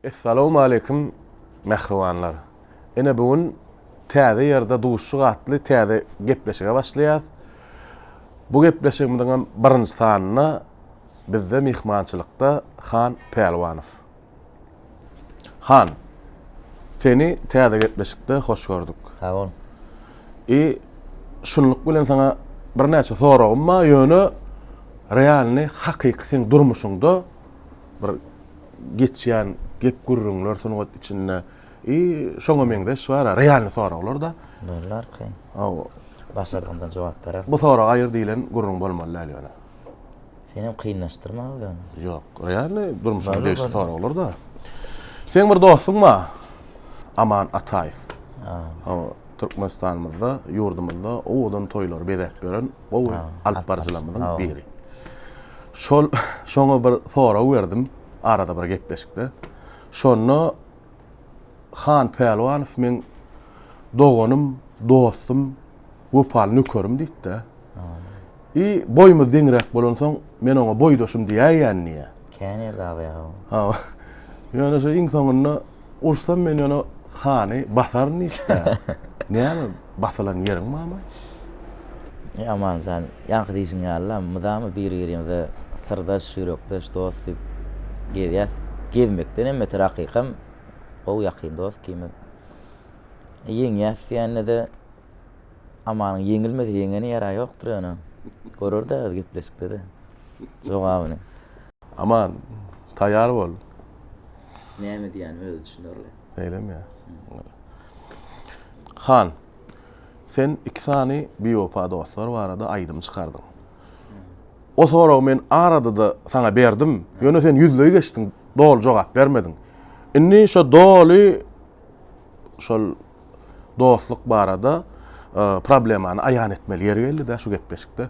Assalamu alaykum mehribanlar. Ene bugün täze ýerde duşşy gatly täze gepleşige başlaýar. Bu gepleşigimiň birinji sanyna bizde mihmançylykda Han Pelwanow. Han, seni täze gepleşikde hoş gördük. Ha ol. Şunluk bilen sana bir näçe soragym bar, ýöne realny hakyky sen durmuşyňda bir geçýän gep gurrunlar sonuň içinde şoňa meňde şwara realny soraglar da. Bollar kyn. Başardymdan jogap berer. Bu soraga aýyr diýilen gurrun bolmaly ýöne. Senem kynlaşdyrma ýöne. Ýok, realny durmuşyň beýle soraglar da. Sen bir dostum bar? Aman Ataýew. Türkmenistanymyzda, ýurdumyzda owadan toýlar bedep beren o alp barjylarymyň biri. Şoňa bir sorag berdim, arada bir gepleşikde. Şonu Han Pelwanow men doganym, dostum, wopal nökerim diýdi. Boýumy deňrek bolansoň men oňa boýdoşum diýýän niýe? Kän ýerde ýa. Ýöne şu iň soňunda ursam men ýöne hany basar niýdi. Näme basalan ýeriň mama? Aman sen ýanky diýiň ýalam, mydamy bir-birimize sırdaş sürekdeş dost diýip gezmekden hem hakykan o ýakyn dost kimi. Ýeňýäs ýa-da amanyň ýeňilmez ýeňeni ýara ýokdur ýöne. Görürde gepleşikde de. Jogabyny. Aman taýýar bol. Näme diýän öýle düşünürler. Eýlemi ýa. Han, sen iki sany biopa dostlar barada aýdym çykardyň. O soragy men arada da sana berdim. Ýöne sen ýüzlüği geçdiň, dol jogap bermediň. Inni şo doly şol dostluk barada problemany aýan etmeli ýer geldi-de şu gepleşikde.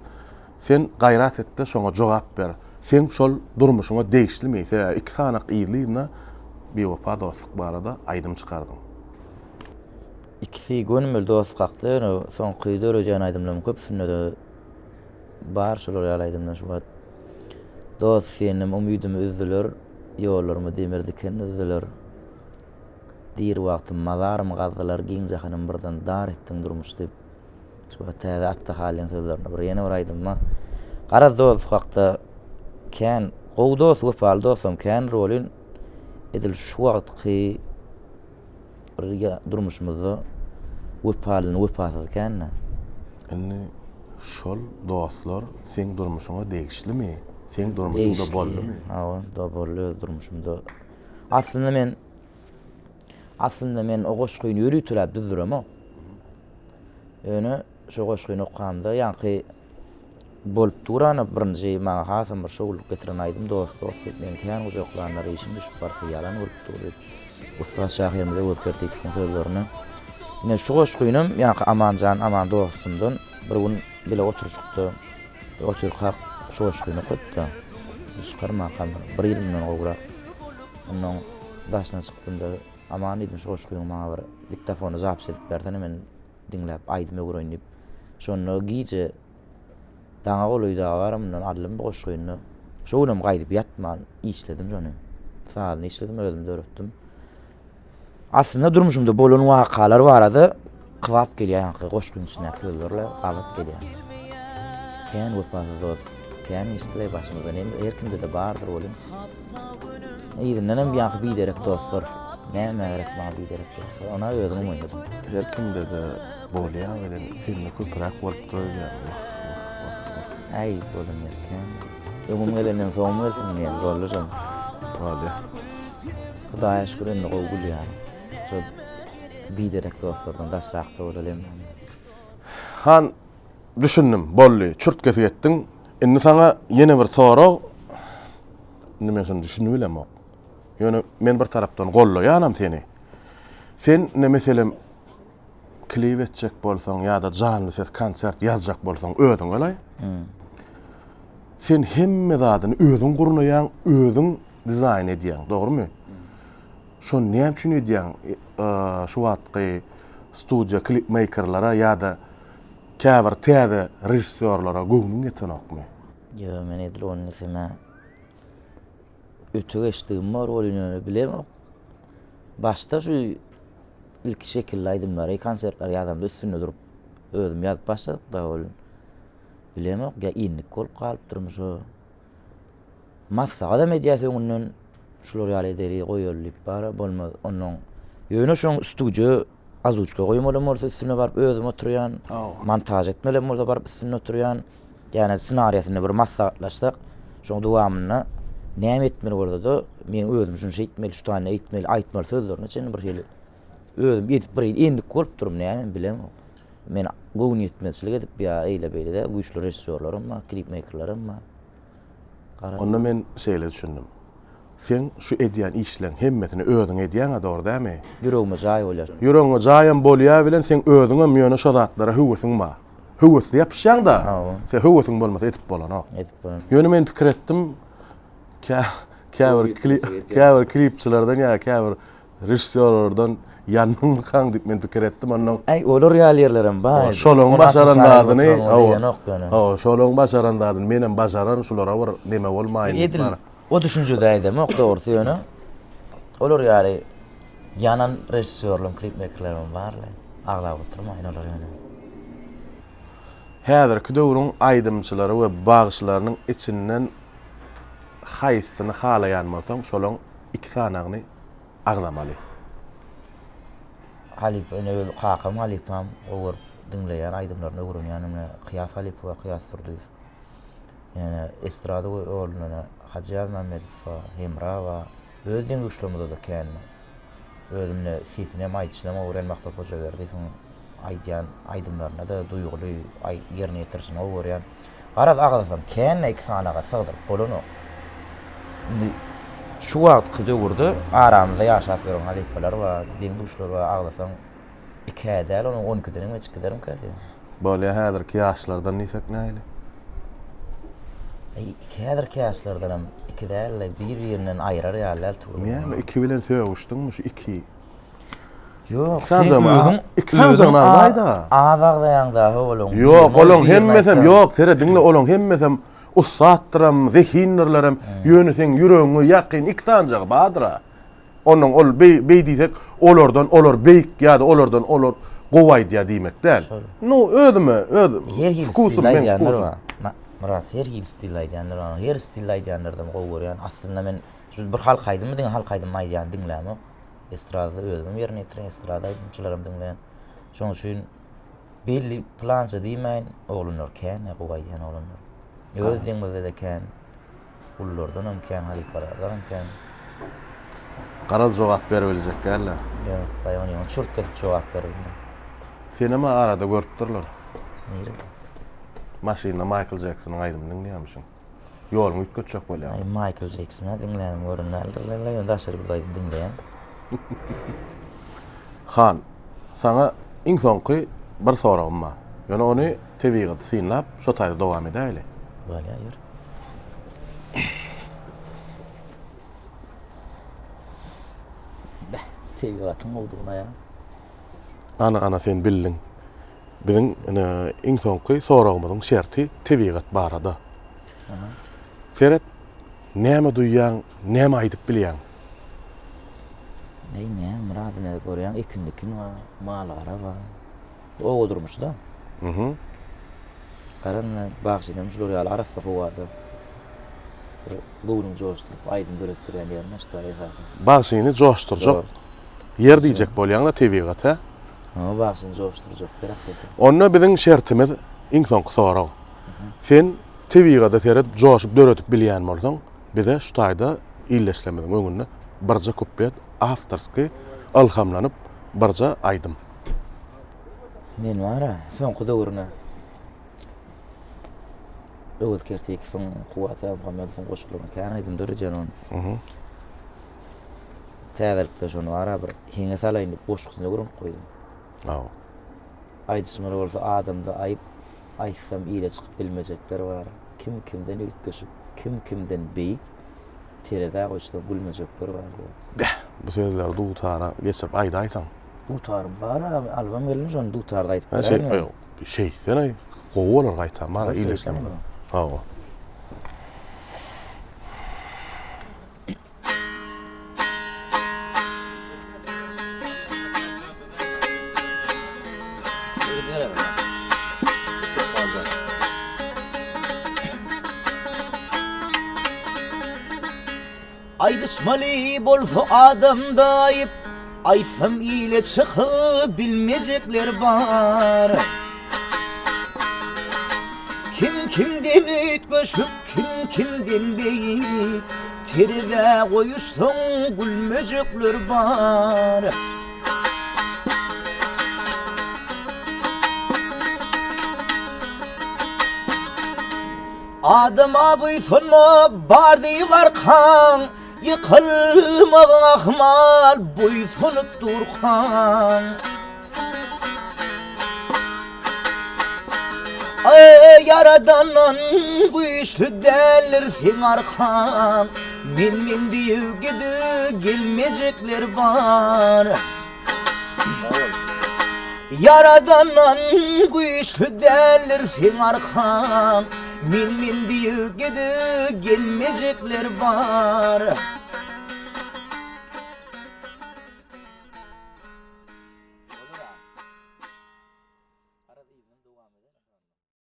Sen gaýrat etdi, şoňa jogap ber. Sen şol durmuşyňa değişlimi, iki sanyk ýylyna biopa dostluk barada aýdym çykardyň. İkisi gönümmel dost gakly, soňky dörejen aýdymlaryň köpsünde de bar şolar ýalaýdymdan şu wagt. Dost senem umydymy üzdiler, ýollarmy demirdiken üzdiler. Dir wagtym mazarym gazdylar, giň jahanam birden dar etdiň durmuş diýip. Şu wagt täze atda halyň sözlerini bir ýene bir aýdymma. Gara dost wagtda kän, gowy dost, wopal dostum kän rolün edil şu wagtky durmuşymyzda wopalny wopasyz känne. Inni şol dostlar sen durmuşyňa degişlimi? Sen durmuşyňda boldymy? Da bolýar durmuşymda. Aslında men o goşgyny ýürütläp düzdürem o. Ýöne şu goşgyny okanda ýanky bolup durany birinji maňa hasam bir şogullyk getiren aýdym dost men kän ujoklanlar işim düşüp barsa ýalan bolup durup. Usta şahyrymyza özgerdik sözlerini. Ine şu goşgynym ýanky aman dostumdan bir gün bile oturuşykda oturkak şu goşgyny gutda. Şykarma kaldy. Bir ýyldan gowrak. Onuň daşyna çykdymda aman diýdim şu goşgyny maňa bir diktafony zapis edip berden men dinläp aýdym öwreň diýip. Şonu giýje daňa golyda baramdan adlym goşgyny. Şoňam gaýdyp ýatman işledim jony. Saatny işledim, özüm döretdim. Aslında durmuşumda bolan wakalar barada kıvap gelýär ýanky goşgyň içine sözlerle galat gelýär. Kän wopasyz dost, kän işle başymyzda her kimde de bardyr bolun. Ýygynyň ýanky biderek dostlar, näme gerek maňa biderek dostlar, ona özüm oýnadym. Her kimde de bolýar bilen seni köpürak bolup durýar. Ay bolan ýerken. Ömümgelenden soňmuşum ýa zorlaşam. Bolýar. Hudaýa şükür indi gowgul ýa. Biderek dostlardan daşrakda olalım. Han, düşündüm, bolly, çürtkesi etdiň. Indi sana ýene bir sorag. Indi men şonu düşünüp bilemok. Ýöne men bir tarapdan gollaýanam seni. Sen ne meselem klip etjek bolsaň ýa-da janly ses konsert ýazjak bolsaň özüň galay. Sen hemme zadyny özüň gurnaýan, özüň dizayn edýän, dogrymy? Şonu näme üçin edýän? Şu wagtky studio klipmakerlara ýa-da käbir täze rejissörlara göwnüň ýetenokmy? Ýa, men edil onu sema ötüge geçtiğim var, rolünü bilemem. Başta şu ilk şekilli aydımları, konsertler ýadamda üstüne durup özüm ýazyp başladyk da ol. Bilemok, ya inlik bolup galypdyrmy şo. Massaga da mediasiýonynyň şular ýaly ederi goýulyp bara bolmaz. Onuň ýöne şoň studio azuçka goýmalym bolsa üstüne baryp özüm oturýan, montaj etmelem bolsa baryp üstüne oturýan. Ýani ssenariýasyny bir massaglaşdyk. Şoň dowamyny näme etmeli bolsa da men özüm şunu şeýtmeli, şu tane etmeli, aýtmaly sözlerini içinde bir hili özüm edip bir endik bolup durum näme bilemok. Men gowy niýetmezçilik edip ýa eýle beýle de güýçlü rejissörlerim var, klipmakerlerim var. Onu men şeýle düşündüm. Sen şu edýän işleň hemmetini özüň edýän dogry dämi? Ýüregime jaý bolýar. Ýüregiňe jaýam bolýar bilen sen özüňe ýöne şo zatlara hüwüsiň bar. Hüwüsli ýapýan da. Sen hüwüsiň bolmasa etip bolan. Etip bolan. Ýöne men pikir etdim. Käbir klipçilerden ýa käbir rejissörlerden ýanyň kan diýip men pikir etdim. Onuň Olur ýalyerlerim bar. şolaň başarandadyny, şolaň başarandadyny menen başaran şulara bir neme bolmaýyn. O düşünjede aýdym, dogry ýöne. Olur ýaly yanan rejissörlerim, klipmakerlerim barly. Aglap oturmaýyn olar ýöne. Häzirki döwrüň aýdymçylary we bagyşlarynyň içinden haýsyny halaýan bolsaň, şolaň iki sanagyny aglamaly. Halip öňe kakam Halipam ogur dinleýän aýdymlaryny öwrenýänime Kıyas Halip we Kıyas Surduýew. Yani estrada oğluna Hacı Mehmedov, Hemra we özüň güýçlemede de känme. Özümne sesine maýtışlama öwren maksat hoja berdi. Aýdýan aýdymlaryna da duýguly ýerine ýetirişine öwrenýän. Garaz aglasam känne iki sanaga sygdyryp bolany. Şu wagtky döwürde aramyzda ýaşap ýören halifalar we deň duşlar we aglasam iki hädäl onuň 12 deniň geçkilerim kädi. Bolýa häzirki ýaşlardan nisek näýli? İki häzirki ýaşlardan iki däl bir ýerinden aýrar ýalylar tuğru. Näme iki bilen söwüşdiňmi şu iki? Yok, sen özüň aýda. Azag daýanda olaň. Yok, olaň hemmesem yok, tere dinle olaň hemmesem usatdyram, zehinlerlerim, ýöne sen ýüregiňe ýakyn iksanjak badyra. Onuň ol bey diýsek, olar beýik ýa-da olardan olar gowaý diýä diýmek däl. No, özüm. Her hil stil aýdýanlar bar. Murat, her hil stil aýdýanlar bar. Her stil aýdýanlardan gowy görýän. Aslynda men şu bir halk aýdym diňe halk aýdym aýdýan dinlämi? Estrada özüm ýerine ýetiren estrada aýdymçylarym dinleýän. Şoň üçin belli plança diýmeýin, oglanlar kän, gowy aýdýan oglanlar. Öz diňmizde de kän. Ullardan hem kän, halifalardan hem kän. Garaz jogap berebiljek gälle. Ýa, baýany çurt ketip jogap berdim. Senema arada görüp durlar. Nere? Maşyna Michael Jackson'ın aýdymyny dinleýärmişiň. Ýoluň ütgetjek bolýar. Michael Jackson'a dinleýän görünýär. Ýa-da şeýle bir dinleýän. Han, sana iň soňky bir soragym bar. Ýöne ony TV-ge synlap, şo taýda dowam edäýli. Bolýar. TV-ge atym boldugyna ýa. Ana sen bildin. Biziň iň soňky soragymyzyň şerti TV-ge barada. Seret näme duýýan, näme aýdyp bilýän? Ne, Murat'ını görüyen ikinlikin var, mallara var. O durmuş da. Karanla bağışıdan şuraya ýaly arasda vardı. Bugün coşturup, aydın dörettiren yerine ştayı var. Bağışını coşturacak. Yer diýjek bolýan da TV-ge, ta? Bağışını coşturacak. Onu biziň şertimiz iň soňky sorag. Sen TV-ge de seret coşup döretip bilýän bolsaň, bize şu taýda illeşlemediň öňünde barja köpet afterski alhamlanyp barja aýdym. Men wara, soňky döwrüne öwet kertek soň Kuwata Muhammedowyň goşgulyny kän aýdym dörejen onu. Täzellikde şonu wara bir heňe salaýyn diýip goşgulyny görüp goýdum. Aýdyşmary bolsa adamda aýtsam ýyla çykyp bilmejekler bar. Kimden öýtgeşip, kimden beýik terede goşdup gülmejekler bardy. Bu sözler dutara geçip aýda aýtan. Dutarym bar, albam gelmiş onu dutarda aýtyp berýär. Sen aý, gowalar gaýtan, mara ýyleşlemedi. Aydışmalı bolsa adamda ayıp, aysam ile çıkıp bilmeyecekler var. Kim kimden üt göçüp, kim kimden beyit, teride koyuşsun gülmeyecekler var. Adam abi sonma bardı var kan, yıkılmağın ahmal boy sonup durkan. Ay yaradanın güçlü derlersin arkan, min diye gidi gelmeyecekler var. Yaradanın güçlü derlersin arkan, min diye gidi gelmeyecekler var.